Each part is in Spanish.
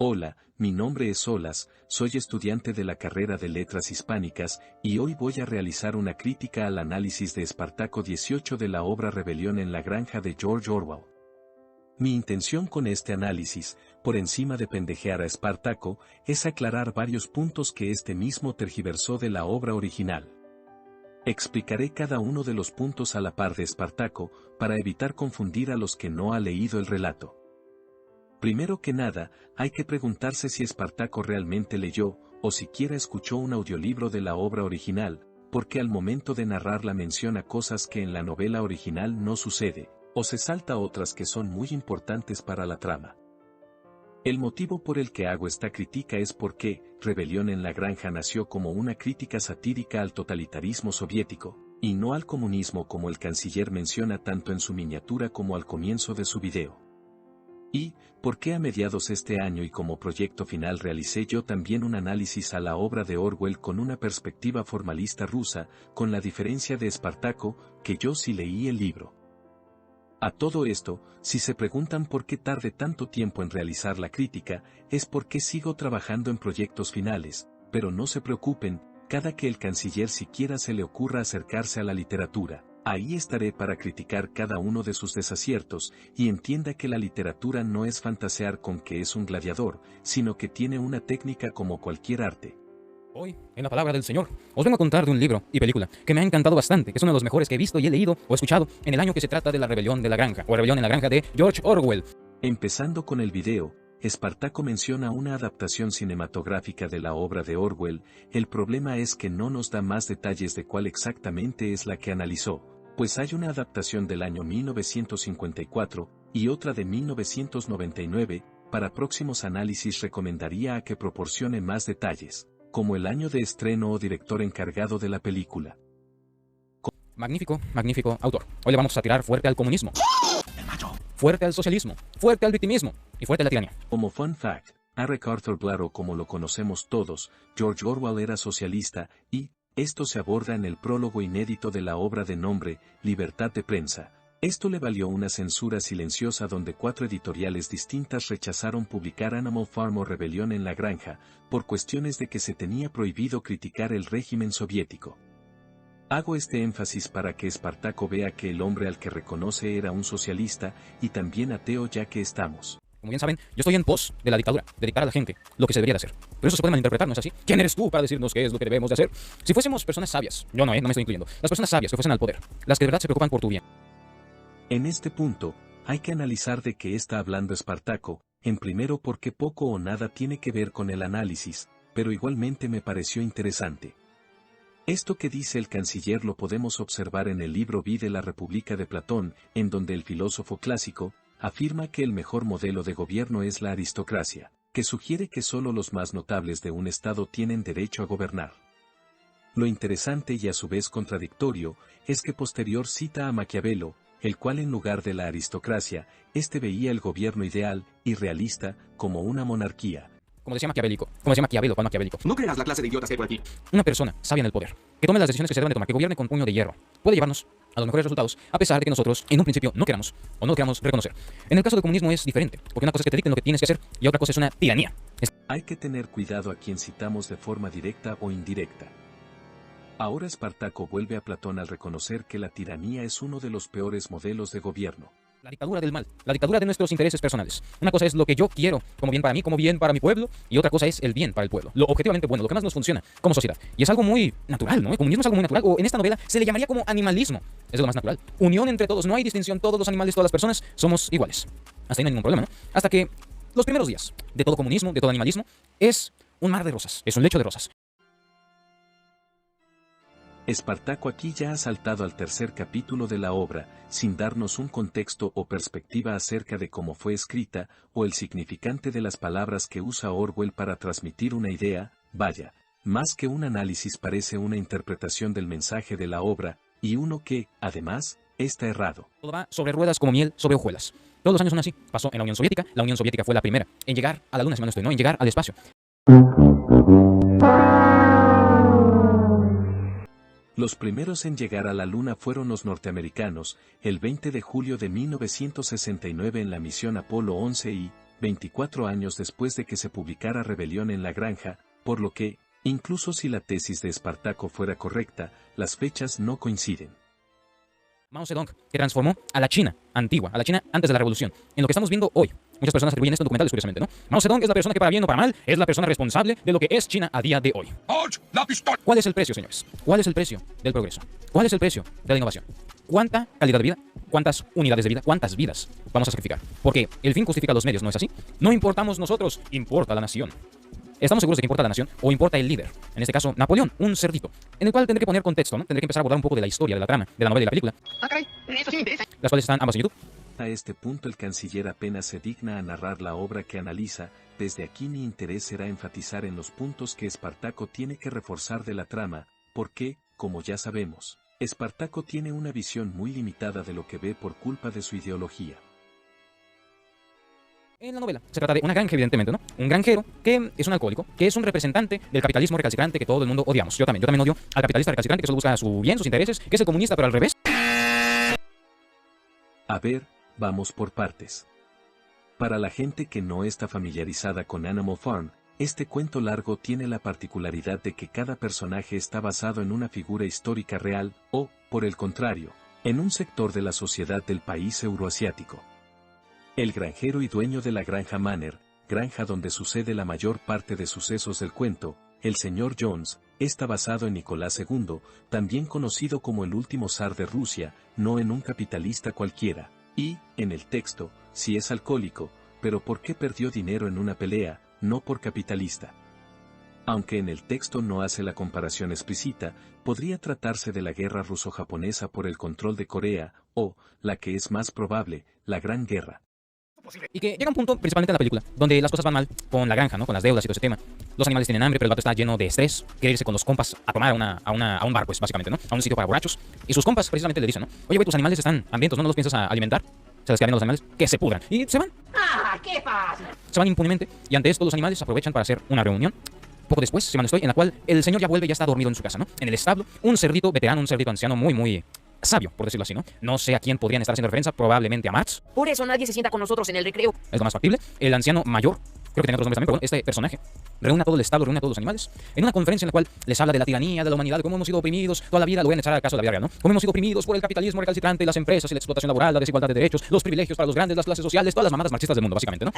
Hola, mi nombre es Solas, soy estudiante de la carrera de Letras Hispánicas, y hoy voy a realizar una crítica al análisis de Espartaco 18 de la obra Rebelión en la Granja de George Orwell. Mi intención con este análisis, por encima de pendejear a Espartaco, es aclarar varios puntos que este mismo tergiversó de la obra original. Explicaré cada uno de los puntos a la par de Espartaco, para evitar confundir a los que no ha leído el relato. Primero que nada, hay que preguntarse si Espartaco realmente leyó, o siquiera escuchó un audiolibro de la obra original, porque al momento de narrarla menciona cosas que en la novela original no sucede, o se salta otras que son muy importantes para la trama. El motivo por el que hago esta crítica es porque Rebelión en la Granja nació como una crítica satírica al totalitarismo soviético, y no al comunismo como el canciller menciona tanto en su miniatura como al comienzo de su video. Y, ¿por qué a mediados de este año y como proyecto final realicé yo también un análisis a la obra de Orwell con una perspectiva formalista rusa, con la diferencia de Espartaco, que yo sí leí el libro? A todo esto, si se preguntan por qué tardé tanto tiempo en realizar la crítica, es porque sigo trabajando en proyectos finales, pero no se preocupen, cada que el canciller siquiera se le ocurra acercarse a la literatura, ahí estaré para criticar cada uno de sus desaciertos, y entienda que la literatura no es fantasear con que es un gladiador, sino que tiene una técnica como cualquier arte. Hoy, en la palabra del Señor, os vengo a contar de un libro y película que me ha encantado bastante, que es uno de los mejores que he visto y he leído o escuchado en el año que se trata de la Rebelión de la Granja, o Rebelión en la Granja de George Orwell. Empezando con el video, Espartaco menciona una adaptación cinematográfica de la obra de Orwell. El problema es que no nos da más detalles de cuál exactamente es la que analizó, pues hay una adaptación del año 1954 y otra de 1999, para próximos análisis recomendaría a que proporcione más detalles, como el año de estreno o director encargado de la película. Magnífico, magnífico autor. Hoy le vamos a tirar fuerte al comunismo, fuerte al socialismo, fuerte al victimismo y fuerte a la tiranía. Como fun fact, a Arthur Blair, como lo conocemos todos, George Orwell era socialista, y esto se aborda en el prólogo inédito de la obra de nombre Libertad de Prensa. Esto le valió una censura silenciosa donde 4 editoriales distintas rechazaron publicar Animal Farm o Rebelión en la Granja, por cuestiones de que se tenía prohibido criticar el régimen soviético. Hago este énfasis para que Espartaco vea que el hombre al que reconoce era un socialista, y también ateo, ya que estamos. Como bien saben, yo estoy en pos de la dictadura, de dictar a la gente lo que se debería de hacer. Pero eso se puede malinterpretar, ¿no es así? ¿Quién eres tú para decirnos qué es lo que debemos de hacer? Si fuésemos personas sabias, yo no me estoy incluyendo, las personas sabias que fuesen al poder, las que de verdad se preocupan por tu bien. En este punto, hay que analizar de qué está hablando Espartaco, en primero porque poco o nada tiene que ver con el análisis, pero igualmente me pareció interesante. Esto que dice el canciller lo podemos observar en el libro Vi de la República de Platón, en donde el filósofo clásico afirma que el mejor modelo de gobierno es la aristocracia, que sugiere que solo los más notables de un estado tienen derecho a gobernar. Lo interesante y a su vez contradictorio, es que posterior cita a Maquiavelo, el cual en lugar de la aristocracia, veía el gobierno ideal y realista como una monarquía. Como decía Maquiavelo, Juan Maquiavélico. No creas la clase de idiotas que hay por aquí. Una persona sabia en el poder, que tome las decisiones que se deben de tomar, que gobierne con puño de hierro, puede llevarnos a los mejores resultados, a pesar de que nosotros en un principio no queramos o no lo queramos reconocer. En el caso del comunismo es diferente, porque una cosa es que te dicten lo que tienes que hacer y otra cosa es una tiranía. Hay que tener cuidado a quien citamos de forma directa o indirecta. Ahora Espartaco vuelve a Platón al reconocer que la tiranía es uno de los peores modelos de gobierno. La dictadura del mal, la dictadura de nuestros intereses personales. Una cosa es lo que yo quiero, como bien para mí, como bien para mi pueblo, y otra cosa es el bien para el pueblo, lo objetivamente bueno, lo que más nos funciona como sociedad. Y es algo muy natural, ¿no? El comunismo es algo muy natural, o en esta novela se le llamaría como animalismo, es lo más natural. Unión entre todos, no hay distinción, todos los animales, todas las personas somos iguales. Hasta ahí no hay ningún problema, ¿no? Hasta que los primeros días de todo comunismo, de todo animalismo, es un mar de rosas, es un lecho de rosas. Espartaco aquí ya ha saltado al tercer capítulo de la obra, sin darnos un contexto o perspectiva acerca de cómo fue escrita, o el significante de las palabras que usa Orwell para transmitir una idea. Vaya, más que un análisis parece una interpretación del mensaje de la obra, y uno que, además, está errado. Todo va sobre ruedas como miel sobre hojuelas. Todos los años son así. Pasó en la Unión Soviética. La Unión Soviética fue la primera en llegar a la Luna, si mal no estoy, ¿no? En llegar al espacio. Los primeros en llegar a la Luna fueron los norteamericanos, el 20 de julio de 1969 en la misión Apolo 11 y, 24 años después de que se publicara Rebelión en la Granja, por lo que, incluso si la tesis de Espartaco fuera correcta, las fechas no coinciden. Mao Zedong, que transformó a la China antigua, a la China antes de la revolución, en lo que estamos viendo hoy. Muchas personas atribuyen esto en documentales, curiosamente, ¿no? Mao Zedong es la persona que para bien o para mal es la persona responsable de lo que es China a día de hoy. ¿Cuál es el precio, señores? ¿Cuál es el precio del progreso? ¿Cuál es el precio de la innovación? ¿Cuánta calidad de vida? ¿Cuántas unidades de vida? ¿Cuántas vidas vamos a sacrificar? Porque el fin justifica los medios, ¿no es así? No importamos nosotros, importa la nación. ¿Estamos seguros de que importa la nación o importa el líder? En este caso, Napoleón, un cerdito, en el cual tendré que poner contexto, ¿no? Tendré que empezar a abordar un poco de la historia, de la trama, de la novela y la película. Ah, caray, eso sí me interesa. Las cuales están ambas en YouTube. A este punto el canciller apenas se digna a narrar la obra que analiza. Desde aquí mi interés será enfatizar en los puntos que Espartaco tiene que reforzar de la trama, porque, como ya sabemos, Espartaco tiene una visión muy limitada de lo que ve por culpa de su ideología. En la novela se trata de una granja, evidentemente, ¿no? Un granjero que es un alcohólico, que es un representante del capitalismo recalcitrante que todo el mundo odiamos. Yo también odio al capitalista recalcitrante que solo busca su bien, sus intereses, que es el comunista, pero al revés. A ver, vamos por partes. Para la gente que no está familiarizada con Animal Farm, este cuento largo tiene la particularidad de que cada personaje está basado en una figura histórica real, o, por el contrario, en un sector de la sociedad del país euroasiático. El granjero y dueño de la granja Manor, granja donde sucede la mayor parte de sucesos del cuento, el señor Jones, está basado en Nicolás II, también conocido como el último zar de Rusia, no en un capitalista cualquiera, y, en el texto, sí es alcohólico, pero ¿por qué perdió dinero en una pelea, no por capitalista? Aunque en el texto no hace la comparación explícita, podría tratarse de la guerra ruso-japonesa por el control de Corea, o, la que es más probable, la Gran Guerra. Y que llega un punto, principalmente en la película, donde las cosas van mal con la granja, ¿no? Con las deudas y todo ese tema. Los animales tienen hambre, pero el vato está lleno de estrés. Quiere irse con los compas a tomar a un bar, pues, básicamente, ¿no? A un sitio para borrachos. Y sus compas precisamente le dicen, ¿no? Oye, güey, tus animales están hambrientos, ¿no los piensas alimentar? Se les quedan los animales, que se pudran. Y se van. ¡Ah, qué fácil! Se van impunemente. Y ante esto los animales aprovechan para hacer una reunión. Poco después, si mal no estoy, en la cual el señor ya vuelve y ya está dormido en su casa, ¿no? En el establo, un cerdito veterano, un cerdito anciano muy sabio, por decirlo así, ¿no? No sé a quién podrían estar haciendo referencia, probablemente a Marx. Por eso nadie se sienta con nosotros en el recreo. Es lo más factible. El anciano mayor, creo que tiene otros nombres también, pero bueno, este personaje reúne a todo el establo, reúne a todos los animales, en una conferencia en la cual les habla de la tiranía, de la humanidad, de cómo hemos sido oprimidos toda la vida. Lo voy a echar al caso de la vida real, ¿no? Cómo hemos sido oprimidos por el capitalismo recalcitrante, las empresas y la explotación laboral, la desigualdad de derechos, los privilegios para los grandes, las clases sociales, todas las mamadas marxistas del mundo, básicamente, ¿no?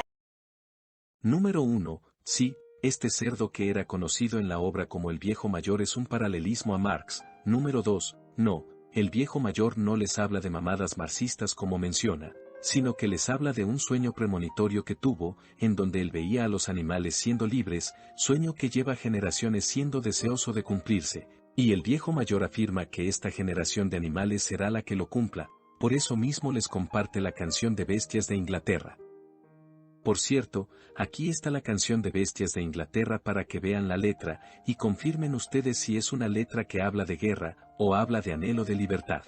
Número 1. Sí, este cerdo que era conocido en la obra como el viejo mayor es un paralelismo a Marx. Número 2. No, el viejo mayor no les habla de mamadas marxistas como menciona, sino que les habla de un sueño premonitorio que tuvo, en donde él veía a los animales siendo libres, sueño que lleva generaciones siendo deseoso de cumplirse, y el viejo mayor afirma que esta generación de animales será la que lo cumpla, por eso mismo les comparte la canción de Bestias de Inglaterra. Por cierto, aquí está la canción de Bestias de Inglaterra para que vean la letra, y confirmen ustedes si es una letra que habla de guerra, o habla de anhelo de libertad.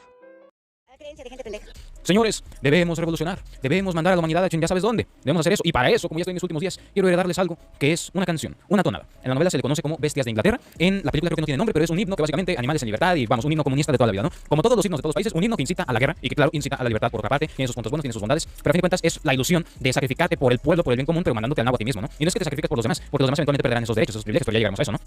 Señores, debemos revolucionar, debemos mandar a la humanidad a ya sabes dónde, debemos hacer eso, y para eso, como ya estoy en mis últimos días, quiero heredarles algo que es una canción, una tonada. En la novela se le conoce como Bestias de Inglaterra, en la película creo que no tiene nombre, pero es un himno que básicamente animales en libertad, y vamos, un himno comunista de toda la vida, ¿no? Como todos los himnos de todos los países, un himno que incita a la guerra, y que claro, incita a la libertad por otra parte, tiene sus puntos buenos, tiene sus bondades, pero a fin de cuentas es la ilusión de sacrificarte por el pueblo, por el bien común, pero mandándote al nabo a ti mismo, ¿no? Y no es que te sacrifiques por los demás, porque los demás eventualmente perderán esos derechos, esos privilegios, pero ya llegamos a eso, ¿no?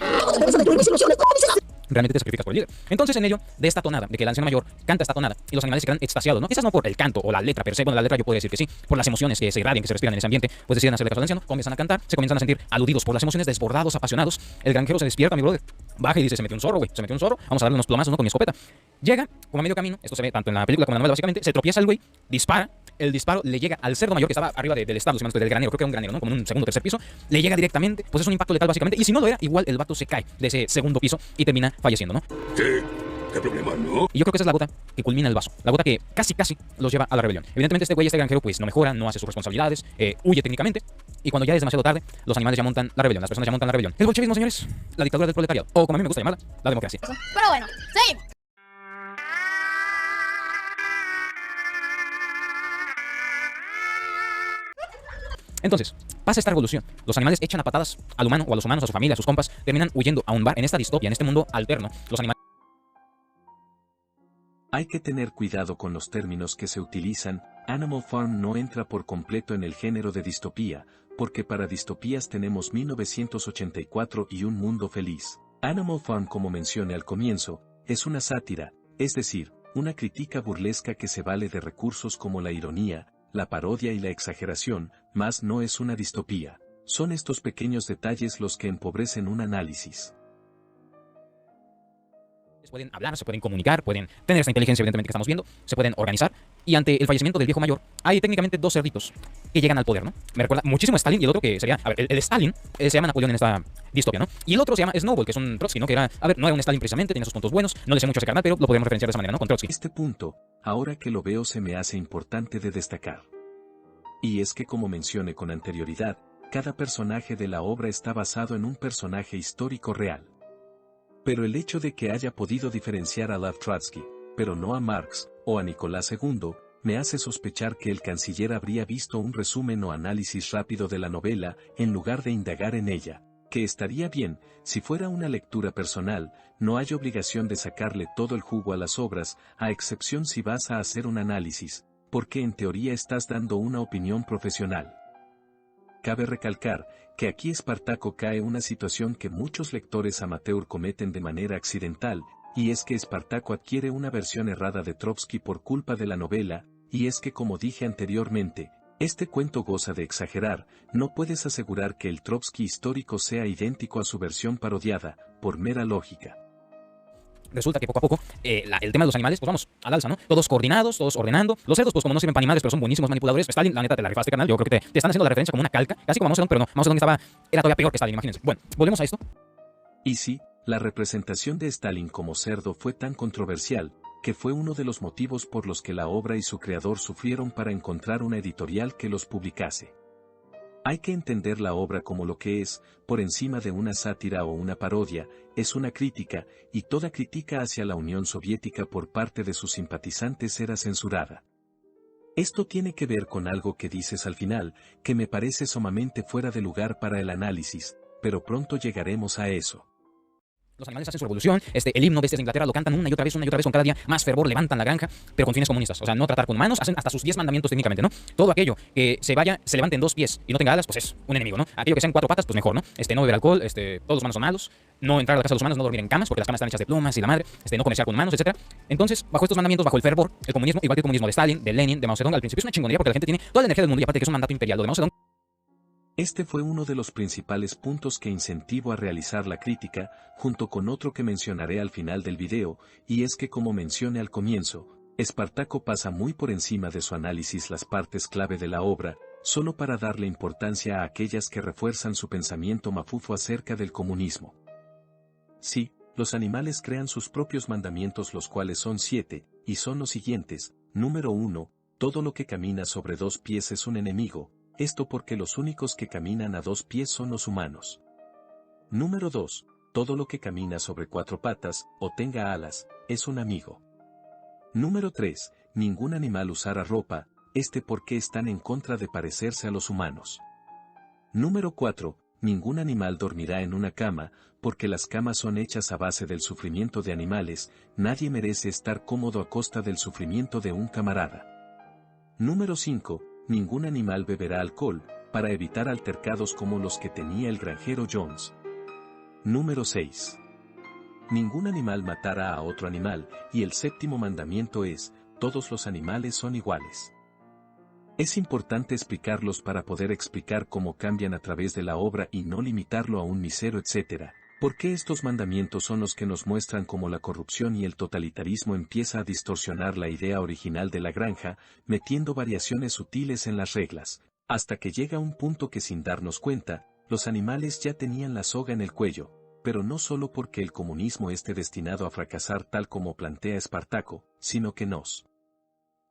Realmente te sacrificas por el líder. Entonces, en ello, de esta tonada, de que el anciano mayor canta esta tonada y los animales se quedan extasiados, ¿no? Quizás no por el canto o la letra per se, bueno, la letra yo puedo decir que sí, por las emociones que se irradian, que se respiran en ese ambiente, pues deciden hacerle caso al anciano, comienzan a cantar, se comienzan a sentir aludidos por las emociones, desbordados, apasionados. El granjero se despierta, mi brother, baja y dice, se metió un zorro, güey, se metió un zorro, vamos a darle unos plomazos, ¿no? Con mi escopeta. Llega, como a medio camino, esto se ve tanto en la película como en la novela, básicamente, se tropieza el güey, dispara, el disparo le llega al cerdo mayor que estaba arriba del establo, del granero, creo que era un granero, ¿no? Como en un segundo o tercer piso, le llega directamente, pues es un impacto letal básicamente, y si no lo era, igual el vato se cae de ese segundo piso y termina falleciendo, ¿no? Sí, qué problema, ¿no? Y yo creo que esa es la gota que culmina el vaso, la gota que casi los lleva a la rebelión. Evidentemente este güey, este granjero, pues no mejora, no hace sus responsabilidades, huye técnicamente, y cuando ya es demasiado tarde, los animales ya montan la rebelión, las personas ya montan la rebelión. El bolchevismo, señores, la dictadura del proletariado, o como a mí me gusta llamarla, la democracia. Pero bueno, seguimos. Entonces, pasa esta revolución. Los animales echan a patadas al humano o a los humanos, a su familia, a sus compas, terminan huyendo a un bar en esta distopia, en este mundo alterno. Los animales... Hay que tener cuidado con los términos que se utilizan. Animal Farm no entra por completo en el género de distopía, porque para distopías tenemos 1984 y Un Mundo Feliz. Animal Farm, como mencioné al comienzo, es una sátira, es decir, una crítica burlesca que se vale de recursos como la ironía, la parodia y la exageración, mas no es una distopía. Son estos pequeños detalles los que empobrecen un análisis. Pueden hablar, se pueden comunicar, pueden tener esta inteligencia evidentemente que estamos viendo, se pueden organizar, y ante el fallecimiento del viejo mayor, hay técnicamente dos cerditos que llegan al poder, ¿no? Me recuerda muchísimo a Stalin y el otro que sería, a ver, el Stalin se llama Napoleón en esta distopia, ¿no? Y el otro se llama Snowball, que es un Trotsky, ¿no? Que era, a ver, no era un Stalin precisamente, tiene sus puntos buenos, no le sé mucho a ese carnal, pero lo podemos referenciar de esa manera, ¿no? Con Trotsky. Este punto, ahora que lo veo se me hace importante de destacar. Y es que como mencioné con anterioridad, cada personaje de la obra está basado en un personaje histórico real. Pero el hecho de que haya podido diferenciar a Lev Trotsky, pero no a Marx, o a Nicolás II, me hace sospechar que el canciller habría visto un resumen o análisis rápido de la novela, en lugar de indagar en ella, que estaría bien, si fuera una lectura personal, no hay obligación de sacarle todo el jugo a las obras, a excepción si vas a hacer un análisis, porque en teoría estás dando una opinión profesional. Cabe recalcar que aquí Espartaco cae una situación que muchos lectores amateur cometen de manera accidental, y es que Espartaco adquiere una versión errada de Trotsky por culpa de la novela, y es que como dije anteriormente, este cuento goza de exagerar, no puedes asegurar que el Trotsky histórico sea idéntico a su versión parodiada, por mera lógica. Resulta que poco a poco el tema de los animales, pues vamos al alza, ¿no? Todos coordinados, todos ordenando. Los cerdos, pues como no sirven para animales, pero son buenísimos manipuladores. Stalin, la neta, te la rifaste, canal. Yo creo que te están haciendo la referencia como una calca, casi como Mao Zedong, pero no. Mao Zedong era todavía peor que Stalin, imagínense. Bueno, volvemos a esto. Y sí, la representación de Stalin como cerdo fue tan controversial, que fue uno de los motivos por los que la obra y su creador sufrieron para encontrar una editorial que los publicase. Hay que entender la obra como lo que es, por encima de una sátira o una parodia, es una crítica, y toda crítica hacia la Unión Soviética por parte de sus simpatizantes era censurada. Esto tiene que ver con algo que dices al final, que me parece sumamente fuera de lugar para el análisis, pero pronto llegaremos a eso. Los animales hacen su revolución, el himno de Inglaterra lo cantan una y otra vez, con cada día más fervor, levantan la granja, pero con fines comunistas. O sea, no tratar con humanos, hacen hasta sus 10 mandamientos técnicamente, ¿no? Todo aquello que se levante en 2 pies y no tenga alas, pues es un enemigo, ¿no? Aquello que sea en 4 patas, pues mejor, ¿no? No beber alcohol, todos los humanos son malos, no entrar a la casa de los humanos, no dormir en camas, porque las camas están hechas de plumas y la madre, no comerciar con humanos, etc. Entonces, bajo estos mandamientos, bajo el fervor, el comunismo, igual que el comunismo de Stalin, de Lenin, de Mao Zedong, al principio es una chingonería porque la gente tiene toda la energía del mundo y aparte que es un mandato imperial, lo de Mao Zedong. Este fue uno de los principales puntos que incentivo a realizar la crítica, junto con otro que mencionaré al final del video, y es que como mencioné al comienzo, Espartaco pasa muy por encima de su análisis las partes clave de la obra, solo para darle importancia a aquellas que refuerzan su pensamiento mafufo acerca del comunismo. Sí, los animales crean sus propios mandamientos, los cuales son 7, y son los siguientes. Número 1, todo lo que camina sobre 2 pies es un enemigo. Esto porque los únicos que caminan a 2 pies son los humanos. Número 2. Todo lo que camina sobre 4 patas, o tenga alas, es un amigo. Número 3. Ningún animal usará ropa, porque están en contra de parecerse a los humanos. Número 4. Ningún animal dormirá en una cama, porque las camas son hechas a base del sufrimiento de animales, nadie merece estar cómodo a costa del sufrimiento de un camarada. Número 5. Ningún animal beberá alcohol, para evitar altercados como los que tenía el granjero Jones. Número 6. Ningún animal matará a otro animal, y el 7º mandamiento es, todos los animales son iguales. Es importante explicarlos para poder explicar cómo cambian a través de la obra y no limitarlo a un misero etc. Porque estos mandamientos son los que nos muestran cómo la corrupción y el totalitarismo empieza a distorsionar la idea original de la granja, metiendo variaciones sutiles en las reglas, hasta que llega un punto que sin darnos cuenta, los animales ya tenían la soga en el cuello, pero no solo porque el comunismo esté destinado a fracasar tal como plantea Espartaco, sino que nos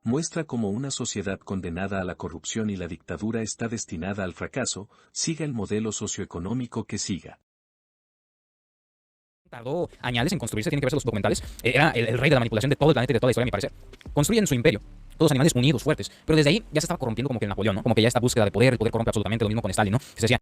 muestra cómo una sociedad condenada a la corrupción y la dictadura está destinada al fracaso, siga el modelo socioeconómico que siga. Tardó años en construirse, tiene que verse los documentales. Era el rey de la manipulación de todo el planeta y de toda la historia, a mi parecer. Construyen su imperio. Todos animales unidos, fuertes. Pero desde ahí ya se estaba corrompiendo como que el Napoleón, ¿no? Como que ya esta búsqueda de poder, el poder corrompe absolutamente, lo mismo con Stalin, ¿no? Que se decía.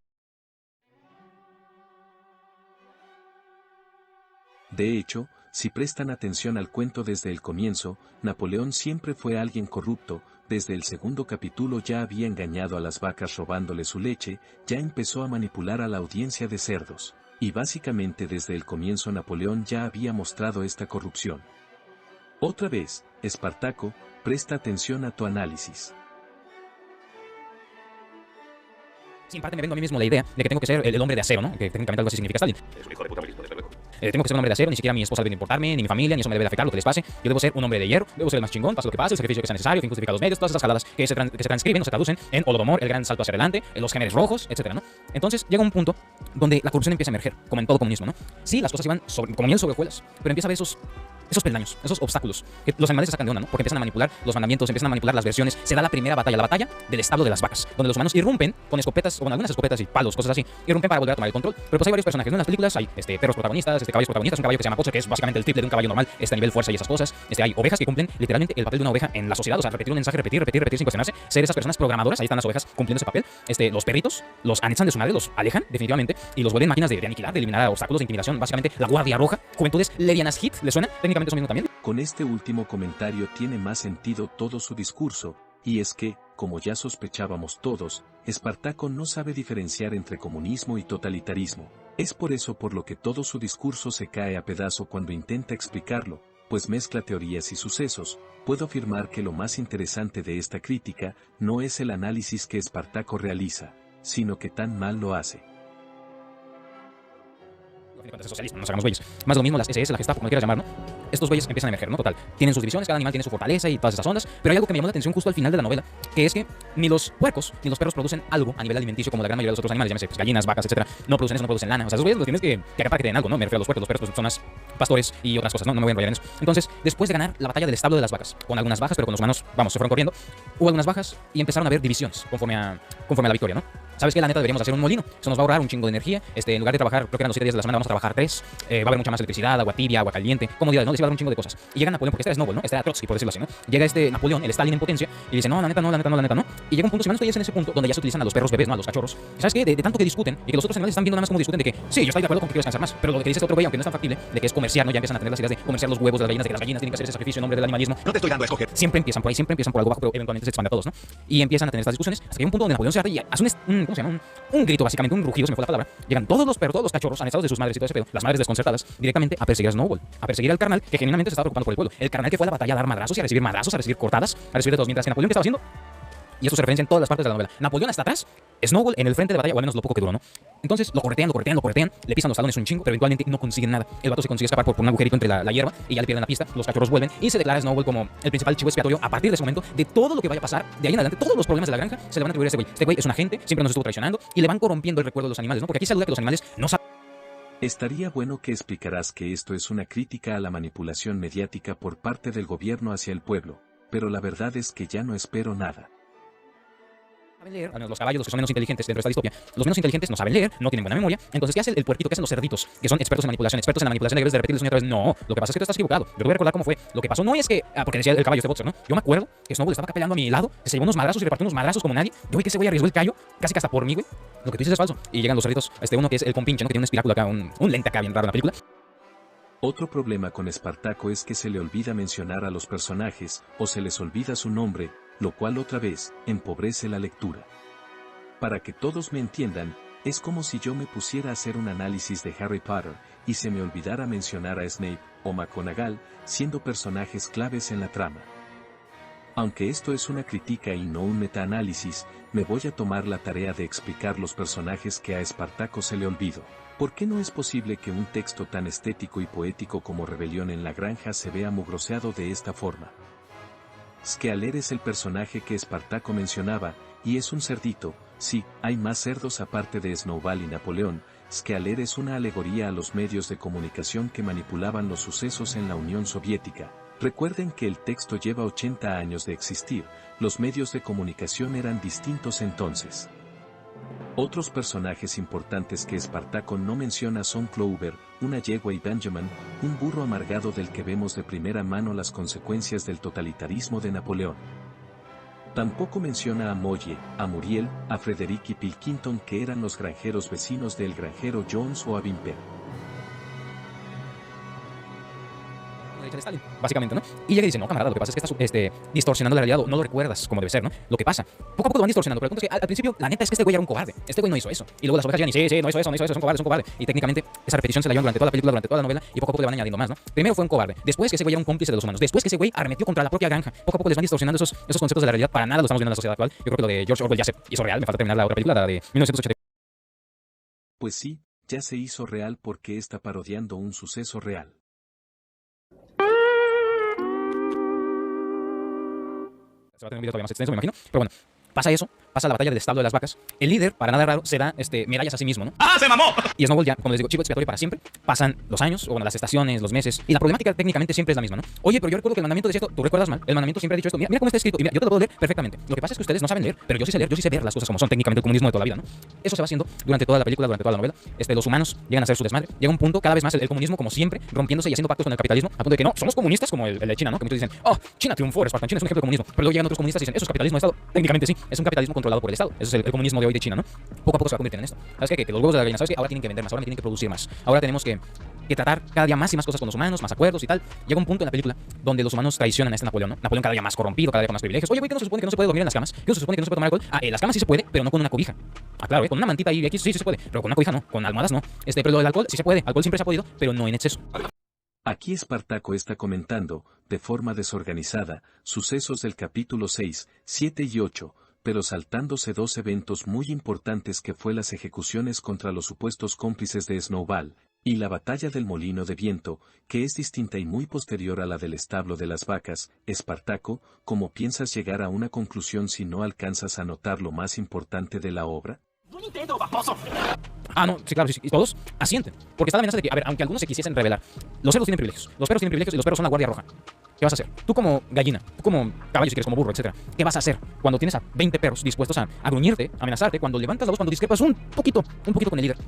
De hecho, Si prestan atención al cuento desde el comienzo, Napoleón siempre fue alguien corrupto. Desde el segundo capítulo ya había engañado a las vacas robándole su leche, ya empezó a manipular a la audiencia de cerdos. Y básicamente desde el comienzo Napoleón ya había mostrado esta corrupción. Otra vez, Espartaco, presta atención a tu análisis. Sí, en parte me vendo a mí mismo la idea de que tengo que ser el hombre de acero, ¿no? Que técnicamente algo así significa Stalin. Es un hijo de puta militar de pendejo. Tengo que ser un hombre de acero, ni siquiera mi esposa debe de importarme, ni mi familia, ni eso me debe de afectar lo que les pase. Yo debo ser un hombre de hierro, debo ser el más chingón, pase lo que pase, el sacrificio que sea necesario, fin justifica los medios, todas esas jaladas que se transcriben o se traducen en Holodomor, el gran salto hacia adelante, los géneros rojos, etcétera, ¿no? Entonces llega un punto donde la corrupción empieza a emerger, como en todo comunismo, ¿no? Sí, las cosas iban como miel sobre hojuelas, pero empieza a haber esos peldaños, esos obstáculos, que los animales se sacan de onda, ¿no? Porque empiezan a manipular los mandamientos, empiezan a manipular las versiones, se da la primera batalla, la batalla del establo de las vacas, donde los humanos irrumpen con escopetas, o con algunas escopetas y palos, cosas así, irrumpen para volver a tomar el control, pero pues hay varios personajes, ¿no? En las películas hay perros protagonistas, caballos protagonistas, un caballo que se llama Pocho, que es básicamente el triple de un caballo normal, a nivel fuerza y esas cosas, hay ovejas que cumplen literalmente el papel de una oveja en la sociedad, o sea, repetir un mensaje, repetir sin cuestionarse, ser esas personas programadoras, ahí están las ovejas cumpliendo ese papel, los perritos, los anexan de su madre, los alejan definitivamente, y los vuelven máquinas de aniquilar, de eliminar obstáculos, de intimidación, básicamente la Guardia Roja, Juventudes Levianas Hit, ¿le suena? Técnicamente eso mismo también. Con este último comentario tiene más sentido todo su discurso, y es que, como ya sospechábamos todos, Espartaco no sabe diferenciar entre comunismo y totalitarismo. Es por eso por lo que todo su discurso se cae a pedazo cuando intenta explicarlo, pues mezcla teorías y sucesos. Puedo afirmar que lo más interesante de esta crítica no es el análisis que Espartaco realiza, sino que tan mal lo hace. Es socialismo, nos hagamos güeyes. Más lo mismo las SS, la Gestapo, como quieras llamar, ¿no? Estos güeyes empiezan a emerger, ¿no? Total. Tienen sus divisiones, cada animal tiene su fortaleza y todas esas ondas, pero hay algo que me llamó la atención justo al final de la novela, que es que ni los puercos ni los perros producen algo a nivel alimenticio como la gran mayoría de los otros animales, llámese pues, gallinas, vacas, etcétera. No producen eso, no producen lana. O sea, esos güeyes los tienes que agarrar que den algo, ¿no? Me refiero a los puercos pues, son pastores y otras cosas, ¿no? No me voy a enrollar en eso. Entonces, después de ganar la batalla del establo de las vacas, con algunas bajas, pero con los humanos, vamos, se fueron corriendo, hubo algunas bajas y empezaron a haber divisiones conforme a la victoria, ¿no? ¿Sabes qué? La neta deberíamos hacer un molino. Eso nos va a ahorrar un chingo de energía. En lugar de trabajar, creo que eran los 7 días de la semana, vamos a trabajar 3. Va a haber mucha más electricidad, agua tibia, agua caliente, comodidades, ¿no? Les iba a dar un chingo de cosas. Y llega Napoleón, porque este era Snowball, ¿no? Este era Trotsky, por decirlo así, ¿no? Llega Napoleón, el Stalin en potencia, y dice, no, la neta no. Y llega un punto, si mal no estoy, es en ese punto, donde ya se utilizan a los perros bebés, ¿no? A los cachorros. ¿Y sabes qué? De tanto que discuten, y que los otros animales están viendo nada más como discuten de que, sí, yo estoy de acuerdo con que quiero descansar más, pero lo que dice este otro güey, aunque no es tan factible, de que es comerciar, ¿no? Ya empiezan a tener las ideas de comerciar los huevos de las gallinas, de que las gallinas tienen que hacer ese sacrificio en nombre del animalismo. No te estoy dando a escoger. Siempre empiezan por algo bajo, pero eventualmente se expande a todos, ¿no? Y empiezan a tener estas discusiones, hasta que hay un punto donde Napoleón se harta y hace ¿cómo se llama? Un grito, básicamente, un rugido, se me fue la palabra. Llegan todos los perros, todos los cachorros, anexados de sus madres y todo ese pedo, las madres desconcertadas, directamente a perseguir a Snowball, a perseguir al carnal que genuinamente se estaba preocupando por el pueblo. El carnal que fue a la batalla a dar madrazos y a recibir madrazos, a recibir cortadas, a recibir de todos, mientras que Napoleón, ¿qué estaba haciendo? Y esto se referencia en todas las partes de la novela. Napoleón hasta atrás, Snowball en el frente de batalla, o al menos lo poco que duró, ¿no? Entonces lo corretean, le pisan los talones un chingo, pero eventualmente no consiguen nada. El vato se consigue escapar por un agujerito entre la hierba y ya le pierden la pista, los cachorros vuelven y se declara Snowball como el principal chivo expiatorio a partir de ese momento de todo lo que vaya a pasar de ahí en adelante, todos los problemas de la granja se le van a atribuir a ese güey. Este güey es un agente, siempre nos estuvo traicionando y le van corrompiendo el recuerdo de los animales, ¿no? Porque aquí se alude que los animales no saben. Estaría bueno que explicarás que esto es una crítica a la manipulación mediática por parte del gobierno hacia el pueblo, pero la verdad es que ya no espero nada. Leer, al menos los caballos, los que son menos inteligentes dentro de esta distopia, los menos inteligentes no saben leer, no tienen buena memoria. Entonces, ¿qué hace el puerquito? ¿Qué hacen los cerditos? Que son expertos en manipulación de que debes de repetirles una y otra vez. No, lo que pasa es que tú estás equivocado. Yo te voy a recordar cómo fue. Lo que pasó no es que, porque decía el caballo boxer, ¿no? Yo me acuerdo que Snowball estaba acá peleando a mi lado, que se llevó unos madrazos y repartió unos madrazos como nadie. Yo vi que ese güey arriesgó el callo, casi que hasta por mí, güey. Lo que tú dices es falso. Y llegan los cerditos, uno que es el compinche, ¿no? Que tiene un espiráculo acá, un lente acá bien raro en la película. Otro problema con Espartaco es que se le olvida mencionar a los personajes, o se les olvida su nombre, lo cual otra vez, empobrece la lectura. Para que todos me entiendan, es como si yo me pusiera a hacer un análisis de Harry Potter, y se me olvidara mencionar a Snape o McGonagall, siendo personajes claves en la trama. Aunque esto es una crítica y no un metaanálisis, me voy a tomar la tarea de explicar los personajes que a Espartaco se le olvidó. ¿Por qué no es posible que un texto tan estético y poético como Rebelión en la Granja se vea mugroseado de esta forma? Skealer es el personaje que Espartaco mencionaba, y es un cerdito. Sí, hay más cerdos aparte de Snowball y Napoleón. Skealer es una alegoría a los medios de comunicación que manipulaban los sucesos en la Unión Soviética. Recuerden que el texto lleva 80 años de existir, los medios de comunicación eran distintos entonces. Otros personajes importantes que Espartaco no menciona son Clover, una yegua y Benjamin, un burro amargado del que vemos de primera mano las consecuencias del totalitarismo de Napoleón. Tampoco menciona a Molly, a Muriel, a Frederick y Pilkington que eran los granjeros vecinos del granjero Jones o a Bimper. de Stalin, básicamente, ¿no? Y llega y dice, no, camarada, lo que pasa es que estás distorsionando la realidad, o no lo recuerdas como debe ser, ¿no? Lo que pasa, poco a poco lo van distorsionando, pero el punto es que al principio, la neta es que este güey era un cobarde, este güey no hizo eso. Y luego las ovejas llegan y sí, no hizo eso, es un cobarde. Y técnicamente esa repetición se la llevan durante toda la película, durante toda la novela, y poco a poco le van añadiendo más, ¿no? Primero fue un cobarde, después que ese güey era un cómplice de los humanos, después que ese güey arremetió contra la propia granja, poco a poco les van distorsionando esos conceptos de la realidad, para nada lo estamos viendo en la sociedad actual. Yo creo que lo de George Orwell ya se hizo real, me falta terminar la otra película, la de 1980. Pues sí, ya se hizo real porque está parodiando un suceso real. Se va a tener un video todavía más extenso, me imagino, pero bueno. Pasa eso, pasa la batalla del establo de las vacas. El líder, para nada raro, se da medallas a sí mismo, ¿no? ¡Ah, se mamó! Y Snowball ya, como les digo, chivo expiatorio para siempre. Pasan los años, o bueno, las estaciones, los meses. Y la problemática técnicamente siempre es la misma, ¿no? Oye, pero yo recuerdo que el mandamiento decía esto, tú recuerdas mal. El mandamiento siempre ha dicho esto. Mira cómo está escrito. Y mira, yo te lo puedo leer perfectamente. Lo que pasa es que ustedes no saben leer, pero yo sí sé leer, yo sí sé ver las cosas como son, técnicamente el comunismo de toda la vida, ¿no? Eso se va haciendo durante toda la película, durante toda la novela. Los humanos llegan a hacer su desmadre. Llega un punto, cada vez más el comunismo, como siempre, rompiéndose y haciendo pactos con el capitalismo, a punto de que no, somos comunistas como el de China, ¿no? Que muchos dicen, oh, China triunfó, China es un ejemplo de comunismo. Pero luego llegan otros comunistas y dicen, eso es capitalismo de Estado. Técnicamente sí, es un capitalismo controlado por el Estado. Eso es el comunismo de hoy de China, ¿no? Poco a poco se va a convertir en esto. ¿Sabes qué? Que los huevos de la gallina, ¿sabes qué? Ahora tienen que vender más, ahora tienen que producir más. Ahora tenemos que tratar cada día más y más cosas con los humanos, más acuerdos y tal. Llega un punto en la película donde los humanos traicionan a este Napoleón, ¿no? Napoleón cada día más corrompido, cada día con más privilegios. Oye, güey, ¿qué no se supone que no se puede dormir en las camas? ¿Qué no se supone que no se puede tomar alcohol? Ah, en las camas sí se puede, pero no con una cobija. Ah, claro, con una mantita ahí X sí se puede, pero con una cobija no, con almohadas no. Pero lo del alcohol sí se puede, alcohol siempre se ha podido, pero no en exceso. Aquí Espartaco está comentando, de forma desorganizada, sucesos del capítulo 6, 7 y 8, pero saltándose dos eventos muy importantes que fue las ejecuciones contra los supuestos cómplices de Snowball, y la batalla del molino de viento, que es distinta y muy posterior a la del establo de las vacas. Espartaco, ¿cómo piensas llegar a una conclusión si no alcanzas a notar lo más importante de la obra? Ah, no, sí, claro, sí, y todos asienten. Porque está la amenaza de que, a ver, aunque algunos se quisiesen rebelar, los cerdos tienen privilegios. Los perros tienen privilegios y los perros son la guardia roja. ¿Qué vas a hacer? Tú como gallina, tú como caballo, si quieres, como burro, etcétera. ¿Qué vas a hacer cuando tienes a 20 perros dispuestos a gruñirte, a amenazarte, cuando levantas la voz, cuando discrepas un poquito con el líder?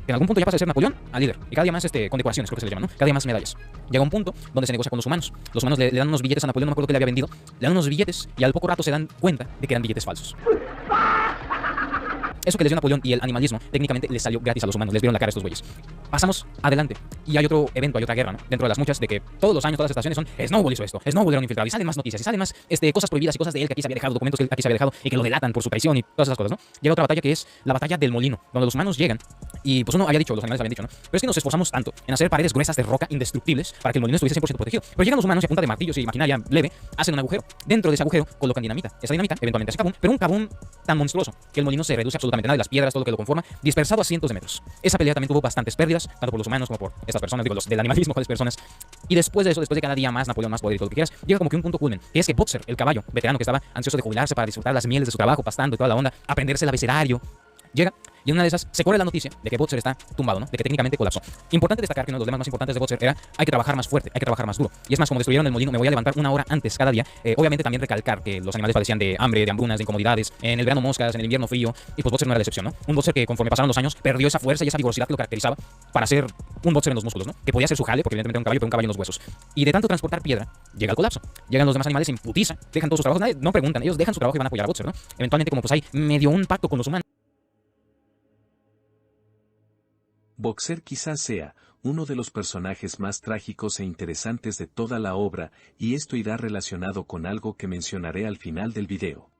En algún punto ya pasa de ser Napoleón a líder. Y cada día más condecoraciones, creo que se le llaman, ¿no? Cada día más medallas. Llega un punto donde se negocia con los humanos. Los humanos le dan unos billetes a Napoleón, no me acuerdo que le había vendido. Le dan unos billetes y al poco rato se dan cuenta de que eran billetes falsos. Eso que les dio Napoleón y el animalismo, técnicamente les salió gratis a los humanos, les vieron la cara a estos güeyes. Pasamos adelante. Y hay otro evento, hay otra guerra, ¿no? Dentro de las muchas, de que todos los años, todas las estaciones son Snowball hizo esto, Snowball era un infiltrado, y salen más noticias, y salen más cosas prohibidas y cosas de él que aquí se había dejado, documentos que él aquí se había dejado y que lo delatan por su traición y todas esas cosas, ¿no? Llega otra batalla que es la batalla del molino, donde los humanos llegan y pues uno había dicho, los animales habían dicho, ¿no? Pero es que nos esforzamos tanto en hacer paredes gruesas de roca indestructibles para que el molino estuviese 100% protegido. Pero llegan los humanos y a punta de martillos y maquinaria leve hacen un agujero. Dentro de ese agujero colocan dinamita. Esa dinamita eventualmente hace kabum, pero un kabum tan monstruoso que el molino se reduce absolutamente nada, y las piedras, todo lo que lo conforma, dispersado a cientos de metros. Esa pelea también tuvo bastantes pérdidas, tanto por los humanos como por estas personas, digo, los del animalismo, cuáles personas. Y después de eso, después de cada día más Napoleón, más poder y todo lo que quieras, llega como que un punto culmen, que es que Boxer, el caballo veterano que estaba ansioso de jubilarse para disfrutar las mieles de su trabajo, pastando y toda la onda, aprenderse el abecedario, llega y en una de esas se corre la noticia de que Boxer está tumbado, ¿no? De que técnicamente colapsó. Importante destacar que uno de los lemas más importantes de Boxer era: hay que trabajar más fuerte, hay que trabajar más duro. Y es más, como destruyeron el molino, me voy a levantar una hora antes cada día. Obviamente también recalcar que los animales padecían de hambre, de hambrunas, de incomodidades, en el verano moscas, en el invierno frío, y pues Boxer no era la excepción, ¿no? Un Boxer que conforme pasaron los años perdió esa fuerza y esa vigorosidad que lo caracterizaba para ser un Boxer en los músculos, ¿no? Que podía ser su jale, porque evidentemente era un caballo, pero un caballo en los huesos. Y de tanto transportar piedra, llega el colapso. Llegan los demás animales en putiza, dejan todos sus trabajos, nadie, no preguntan, ellos dejan su trabajo y van a apoyar a Boxer, ¿no? Eventualmente, como pues hay medio un pacto con los humanos. Boxer quizás sea uno de los personajes más trágicos e interesantes de toda la obra, y esto irá relacionado con algo que mencionaré al final del video.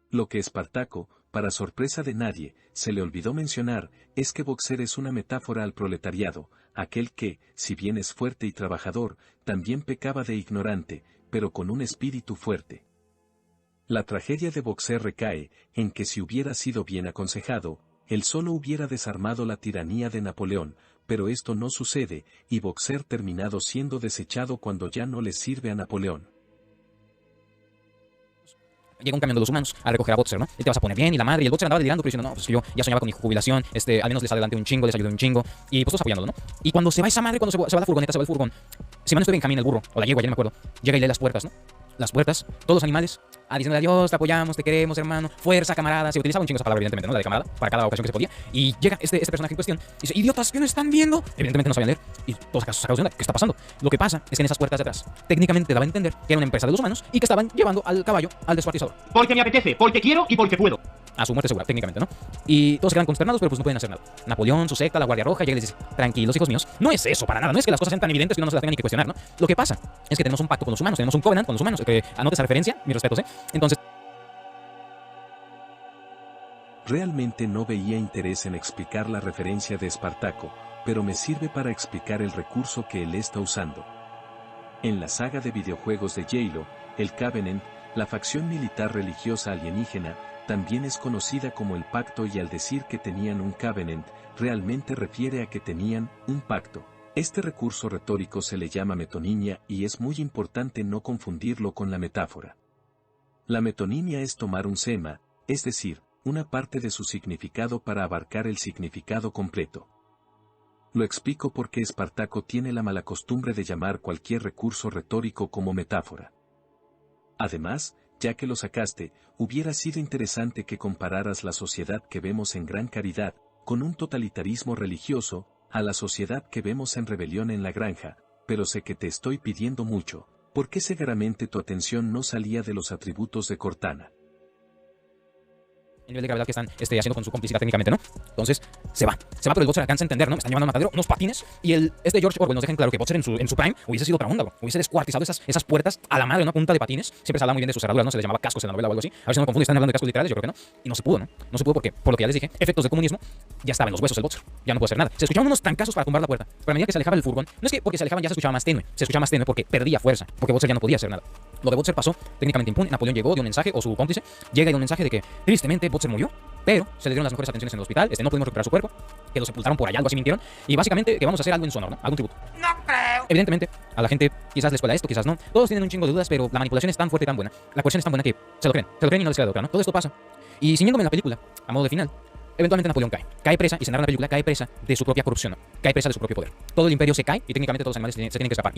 Lo que Espartaco, para sorpresa de nadie, se le olvidó mencionar, es que Boxer es una metáfora al proletariado, aquel que, si bien es fuerte y trabajador, también pecaba de ignorante, pero con un espíritu fuerte. La tragedia de Boxer recae en que si hubiera sido bien aconsejado, él solo hubiera desarmado la tiranía de Napoleón, pero esto no sucede, y Boxer terminado siendo desechado cuando ya no le sirve a Napoleón. Llega un camión de los humanos a recoger a Boxer, ¿no? Y te vas a poner bien, y la madre, y el Boxer andaba delirando, pero diciendo, no, pues yo ya soñaba con mi jubilación, al menos les adelanté un chingo, les ayudé un chingo, y pues todos apoyándolo, ¿no? Y cuando se va esa madre, cuando se va la furgoneta, se va el furgón, si mal no estoy Benjamín, el burro, o la yegua, ya no me acuerdo, llega y lee las puertas, ¿no? Las puertas, todos los animales, diciendo adiós, te apoyamos, te queremos, hermano, fuerza, camarada. Se utilizaba un chingo esa palabra, evidentemente, ¿no? La de camarada, para cada ocasión que se podía. Y llega este personaje en cuestión y dice, idiotas, ¿qué no están viendo? Evidentemente no sabían leer. Y todos sacados de onda, ¿qué está pasando? Lo que pasa es que en esas puertas de atrás, técnicamente daba a entender que era una empresa de los humanos y que estaban llevando al caballo al descuartizador. Porque me apetece, porque quiero y porque puedo. a su muerte segura, técnicamente, ¿no? Y todos se quedan consternados, pero pues no pueden hacer nada. Napoleón, su secta, la Guardia Roja, llega y les dice, tranquilos, hijos míos, no es eso para nada, no es que las cosas sean tan evidentes que uno no se las tenga ni que cuestionar, ¿no? Lo que pasa es que tenemos un pacto con los humanos, tenemos un covenant con los humanos, que anote esa referencia, mis respetos, ¿eh? Entonces, Realmente no veía interés en explicar la referencia de Espartaco, pero me sirve para explicar el recurso que él está usando. En la saga de videojuegos de Halo, el Covenant, la facción militar religiosa alienígena, también es conocida como el Pacto, y al decir que tenían un Covenant, realmente refiere a que tenían un pacto. Este recurso retórico se le llama metonimia y es muy importante no confundirlo con la metáfora. La metonimia es tomar un sema, es decir, una parte de su significado para abarcar el significado completo. Lo explico porque Espartaco tiene la mala costumbre de llamar cualquier recurso retórico como metáfora. Además, ya que lo sacaste, hubiera sido interesante que compararas la sociedad que vemos en Gran Caridad, con un totalitarismo religioso, a la sociedad que vemos en Rebelión en la Granja, pero sé que te estoy pidiendo mucho, porque seguramente tu atención no salía de los atributos de Cortana. el nivel de gravedad que están haciendo con su complicidad técnicamente, ¿no? Entonces, se va, pero el Bot se alcanza a entender, ¿no? Me están llevando a matadero, unos patines, y George Orwell nos dejan claro que Botzer en su prime hubiese sido otra onda, bro. Hubiese descuartizado esas puertas a la madre, una punta de patines. Siempre se habla muy bien de sus cerraduras, ¿no? Se les llamaba cascos en la novela o algo así. A ver si no me confundo, están hablando de cascos literales, yo creo que no. Y no se pudo, ¿no? No se pudo porque, por lo que ya les dije, efectos del comunismo, ya estaba en los huesos del Botzer. Ya no puede hacer nada. Se escuchaban unos trancazos para tumbar la puerta, pero a medida que se alejaba el furgón, no es que porque se alejaban ya se escuchaba más tenue porque perdía fuerza, porque Botzer ya no podía hacer nada. Lo de Botzer pasó técnicamente impune. Napoleón llegó, dio un mensaje, o su cómplice, llega y dio un mensaje de que, tristemente, Botzer murió, pero se le dieron las mejores atenciones en el hospital, no pudimos recuperar su cuerpo, que lo sepultaron por allá, algo así mintieron, y básicamente que vamos a hacer algo en su honor, ¿no? Algún tributo. No creo. Evidentemente, a la gente quizás les cuela esto, quizás no. Todos tienen un chingo de dudas, pero la manipulación es tan fuerte y tan buena. La coerción es tan buena que se lo creen y no les queda de otra, ¿no? Todo esto pasa. Y siguiéndome en la película, a modo de final, eventualmente Napoleón cae presa, y se narra en la película, cae presa de su propia corrupción, ¿no? Cae presa de su propio poder. Todo el imperio se cae y técnicamente todos los animales se tienen que escapar.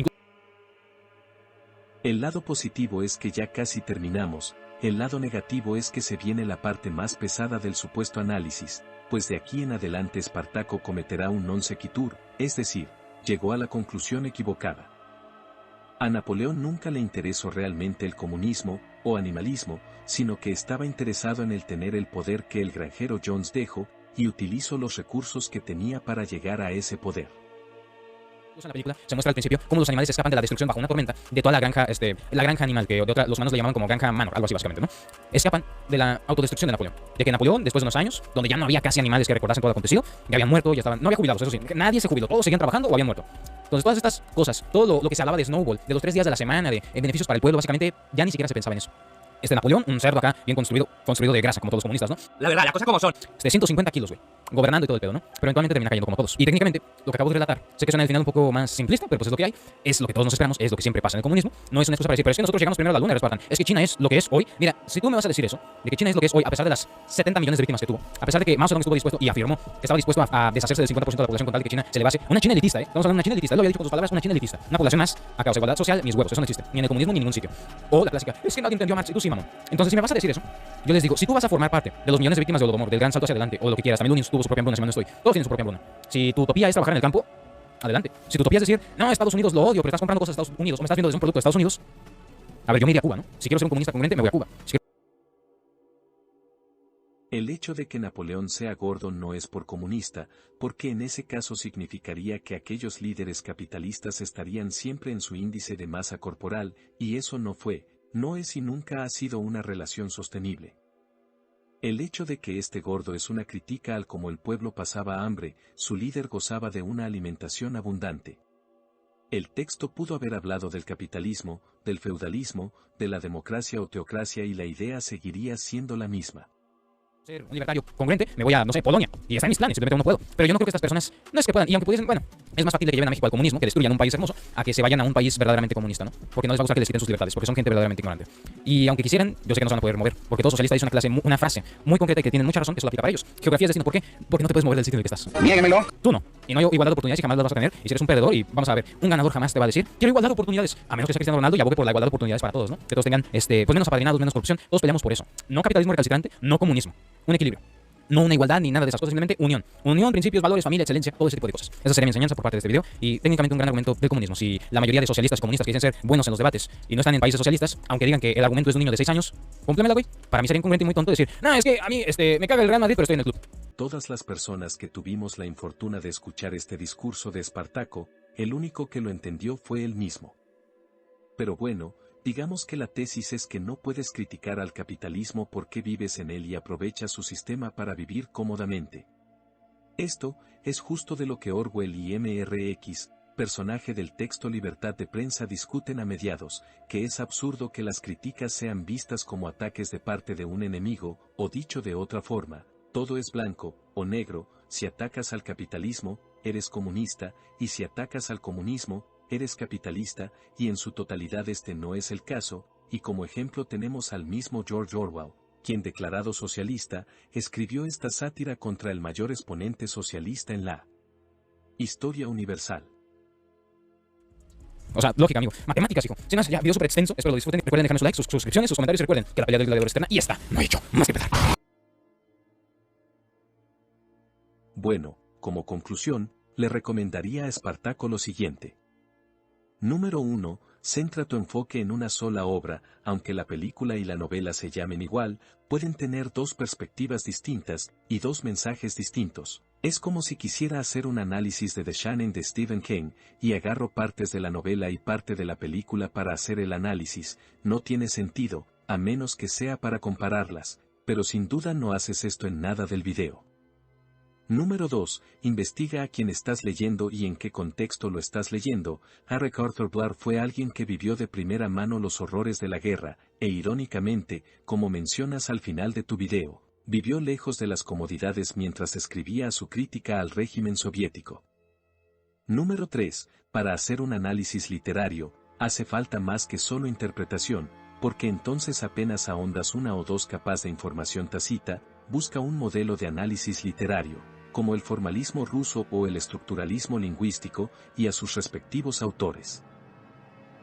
El lado positivo es que ya casi terminamos, el lado negativo es que se viene la parte más pesada del supuesto análisis, pues de aquí en adelante Espartaco cometerá un non sequitur, es decir, llegó a la conclusión equivocada. A Napoleón nunca le interesó realmente el comunismo o animalismo, sino que estaba interesado en el tener el poder que el granjero Jones dejó, y utilizó los recursos que tenía para llegar a ese poder. En la película se muestra al principio cómo los animales escapan de la destrucción bajo una tormenta de toda la granja, la granja animal, que los humanos le llamaban como granja Manor, algo así básicamente, ¿no? Escapan de la autodestrucción de Napoleón. De que Napoleón, después de unos años, donde ya no había casi animales que recordasen todo lo acontecido, ya habían muerto, ya estaban, no había jubilados, eso sí, nadie se jubiló, todos seguían trabajando o habían muerto. Entonces todas estas cosas, todo lo que se hablaba de Snowball, de los 3 días de la semana, de beneficios para el pueblo, básicamente ya ni siquiera se pensaba en eso. Napoleón, un cerdo acá, bien construido de grasa, como todos los comunistas, ¿no? La verdad, las cosas como son. 150 kilos, güey. Gobernando y todo el pedo, ¿no? Pero eventualmente termina cayendo como todos. Y técnicamente, lo que acabo de relatar, sé que suena al final un poco más simplista, pero pues es lo que hay. Es lo que todos nos esperamos, es lo que siempre pasa en el comunismo. No es una excusa para decir, pero es que nosotros llegamos primero a la luna, Espartan. Es que China es lo que es hoy. Mira, si tú me vas a decir eso, de que China es lo que es hoy, a pesar de las 70 millones de víctimas que tuvo, a pesar de que Mao Zedong estuvo dispuesto y afirmó que estaba dispuesto a deshacerse del 50% de la población con tal de que China se le base. Una China elitista, Estamos hablando de una China elitista. Él lo había dicho con sus palabras, una China elitista. Una población más a causa de igualdad social, mis huevos. Eso no existe. Ni en el comunismo ni en ningún sitio. O la clásica, es que nadie entendió a Marx y tú sí, mamón. Entonces, si me vas a decir eso, yo les digo, si tú vas a formar parte de los millones de víctimas de Holodomor, del gran salto hacia adelante, o lo que quieras, también Lunis tuvo su propia hambruna, si mal no estoy. Todos tienen su propia hambruna. Si tu utopía es trabajar en el campo, adelante. Si tu utopía es decir, no, Estados Unidos lo odio, pero estás comprando cosas de Estados Unidos, o me estás viendo desde un producto de Estados Unidos, a ver, yo me iría a Cuba, ¿no? Si quiero ser un comunista congruente, me voy a Cuba. El hecho de que Napoleón sea gordo no es por comunista, porque en ese caso significaría que aquellos líderes capitalistas estarían siempre en su índice de masa corporal, y eso no fue, no es y nunca ha sido una relación sostenible. El hecho de que este gordo es una crítica al cómo el pueblo pasaba hambre, su líder gozaba de una alimentación abundante. El texto pudo haber hablado del capitalismo, del feudalismo, de la democracia o teocracia y la idea seguiría siendo la misma. Ser un libertario congruente, me voy a, no sé, Polonia, y está en mis planes, simplemente no puedo. Pero yo no creo que estas personas, no es que puedan, y aunque pudiesen, bueno, es más factible que lleven a México al comunismo, que destruyan un país hermoso, a que se vayan a un país verdaderamente comunista, ¿no? Porque no les va a gustar que les quiten sus libertades, porque son gente verdaderamente ignorante. Y aunque quisieran, yo sé que no se van a poder mover, porque todo socialista dice una frase muy concreta y que tienen mucha razón, que eso lo aplica para ellos. Geografía es destino, ¿por qué? Porque no te puedes mover del sitio en el que estás. Niéguemelo. Tú no. Y no hay igualdad de oportunidades y jamás las vas a tener. Y si eres un perdedor, y vamos a ver, un ganador jamás te va a decir, quiero igualdad de oportunidades, a menos que sea Cristiano Ronaldo y abogue por la igualdad de oportunidades para todos, ¿no? Que todos tengan, pues menos apadrinados, menos corrupción, todos peleamos por eso. No capitalismo recalcitrante, no comunismo. Un equilibrio. No una igualdad ni nada de esas cosas, simplemente unión. Unión, principios, valores, familia, excelencia, todo ese tipo de cosas. Esa sería mi enseñanza por parte de este video y técnicamente un gran argumento del comunismo. Si la mayoría de socialistas comunistas que dicen ser buenos en los debates y no están en países socialistas, aunque digan que el argumento es de un niño de 6 años, cómplemela, güey. Para mí sería incongruente y muy tonto decir, no, es que a mí me caga el Real Madrid, pero estoy en el club. Todas las personas que tuvimos la infortuna de escuchar este discurso de Espartaco, el único que lo entendió fue él mismo. Pero bueno, digamos que la tesis es que no puedes criticar al capitalismo porque vives en él y aprovechas su sistema para vivir cómodamente. Esto es justo de lo que Orwell y MRX, personaje del texto Libertad de Prensa, discuten a mediados, que es absurdo que las críticas sean vistas como ataques de parte de un enemigo, o dicho de otra forma, todo es blanco o negro. Si atacas al capitalismo, eres comunista, y si atacas al comunismo, eres capitalista, y en su totalidad este no es el caso, y como ejemplo tenemos al mismo George Orwell, quien declarado socialista, escribió esta sátira contra el mayor exponente socialista en la historia universal. O sea, lógica, amigo. Matemáticas, hijo. Sin más, ya, video súper extenso. Espero lo disfruten. Recuerden dejarme sus likes, sus suscripciones, sus comentarios. Y recuerden que la pelea del gladiador externa y está. No he hecho más que empezar. Bueno, como conclusión, le recomendaría a Espartaco lo siguiente. Número 1. Centra tu enfoque en una sola obra. Aunque la película y la novela se llamen igual, pueden tener dos perspectivas distintas y dos mensajes distintos. Es como si quisiera hacer un análisis de The Shining de Stephen King y agarro partes de la novela y parte de la película para hacer el análisis. No tiene sentido, a menos que sea para compararlas, pero sin duda no haces esto en nada del video. Número 2. Investiga a quién estás leyendo y en qué contexto lo estás leyendo. Eric Arthur Blair fue alguien que vivió de primera mano los horrores de la guerra, e irónicamente, como mencionas al final de tu video, vivió lejos de las comodidades mientras escribía su crítica al régimen soviético. Número 3. Para hacer un análisis literario, hace falta más que solo interpretación, porque entonces apenas ahondas una o dos capas de información tácita. Busca un modelo de análisis literario, como el formalismo ruso o el estructuralismo lingüístico, y a sus respectivos autores.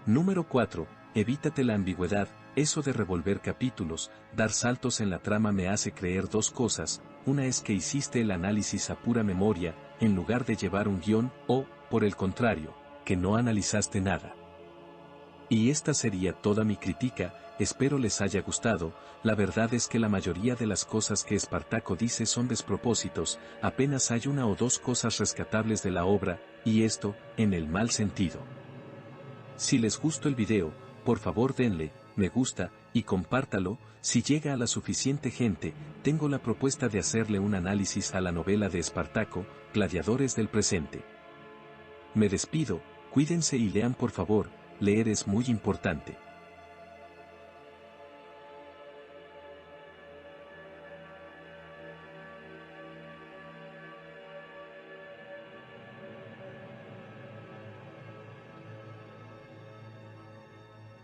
Número 4. Evítate la ambigüedad. Eso de revolver capítulos, dar saltos en la trama me hace creer dos cosas. Una es que hiciste el análisis a pura memoria, en lugar de llevar un guión, o, por el contrario, que no analizaste nada. Y esta sería toda mi crítica. Espero les haya gustado. La verdad es que la mayoría de las cosas que Espartaco dice son despropósitos, apenas hay una o dos cosas rescatables de la obra, y esto, en el mal sentido. Si les gustó el video, por favor denle me gusta y compártalo. Si llega a la suficiente gente, tengo la propuesta de hacerle un análisis a la novela de Espartaco, Gladiadores del Presente. Me despido, cuídense y lean por favor, leer es muy importante.